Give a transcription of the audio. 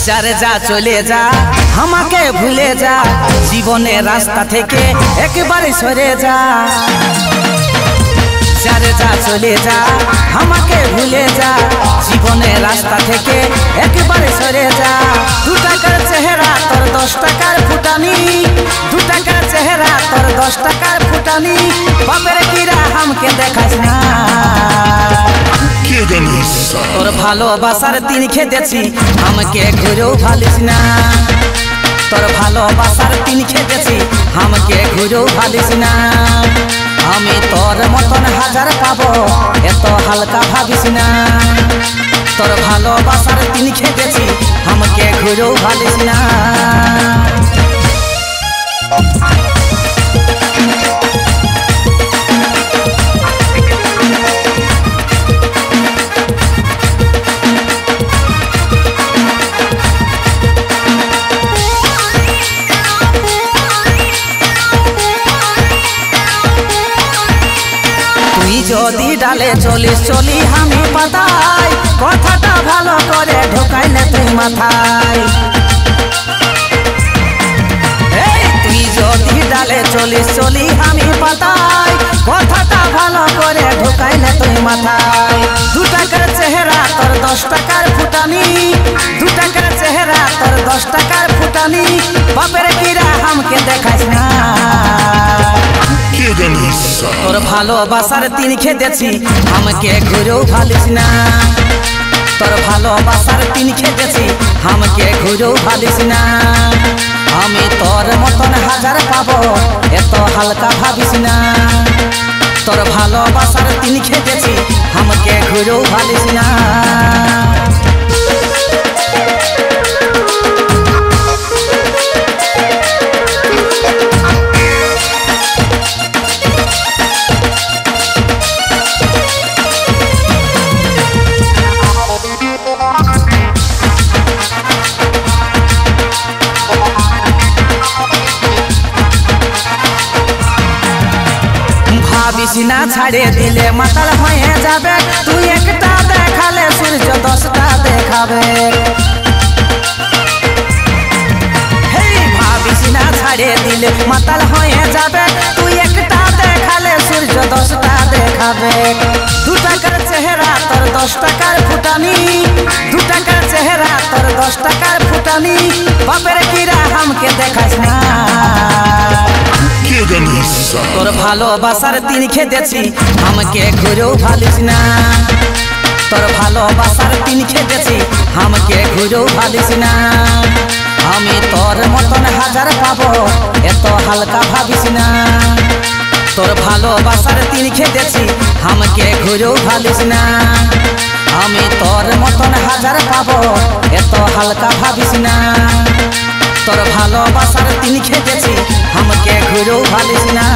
যারে যা চলে যা আমাকে ভুলে যা জীবনের রাস্তা থেকে একবারে সরে যা যারে যা চলে যা আমাকে ভুলে যা জীবনের রাস্তা থেকে একবারে সরে যা 2 টাকার চেহারা তোর 10 টাকার ফুটানি 2 টাকার চেহারা তোর 10 টাকার ফুটানি বাপের কিরা আমাকে দেখাস না তোর ভালোবাসার দিন খেতেছি আমাকে ঘুরেও ভালিস না তোর ভালোবাসার দিন খেতেছি আমাকে ঘুরেও ভালিস না আমি তোর মতন হাজার পাবো এত হালকা ভাবিস না তোর ভালোবাসার দিন খেতেছি আমাকে ঘুরেও ভালিস না যদি ডালে চলিস চলি আমি পাতাই কথাটা ভালো করে ঢোকাইলে তুই মাথায় তুই যদি ডালে চলিস চলি আমি পাতাই কথাটা ভালো করে ঢোকাইলে তুই মাথায় 2 টাকার চেহারা তোর 10 টাকার ফুটানি 2 টাকার চেহারা তোর 10 টাকার ফুটানি বাপের কিরা আমাকে দেখাস না তোর ভালোবাসার দিন খেতেছি আমাকে ঘুরেও ভালিস না তোর ভালোবাসার দিন খেতেছি আমাকে ঘুরেও ভালিস না আমি তোর মতন হাজার পাবো এত হালকা ভাবিস না তোর ভালোবাসার দিন খেতেছি আমাকে ঘুরেও ভালিস না বিছনা ছাড়ে দিলে মাতাল হয়ে যাবে তুই একটা দেখালে সূর্য 10টা দেখাবে বিছনা ছাড়ে দিলে মাতাল হয়ে যাবে তুই একটা দেখালে সূর্য 10টা দেখাবে 2 টাকার চেহারা তোর 10 টাকার ফুটানি 2 টাকার চেহারা তোর 10 টাকার ফুটানি বাপের কিরা আমাকে দেখাস না তোর ভালোবাসার দিন খেতেছি আমাকে ঘুরেও ভালিস না তোর ভালোবাসার দিন খেতেছি আমাকে ঘুরেও ভালিস না আমি তোর মতন হাজার পাবো এত হালকা ভাবিস না তোর ভালোবাসার দিন খেতেছি আমাকে ঘুরেও ভালিস না আমি তোর মতন হাজার পাবো এত হালকা ভাবিস না তোর ভালোবাসার দিন খেতেছি আমাকে ঘুরেও ভালিস না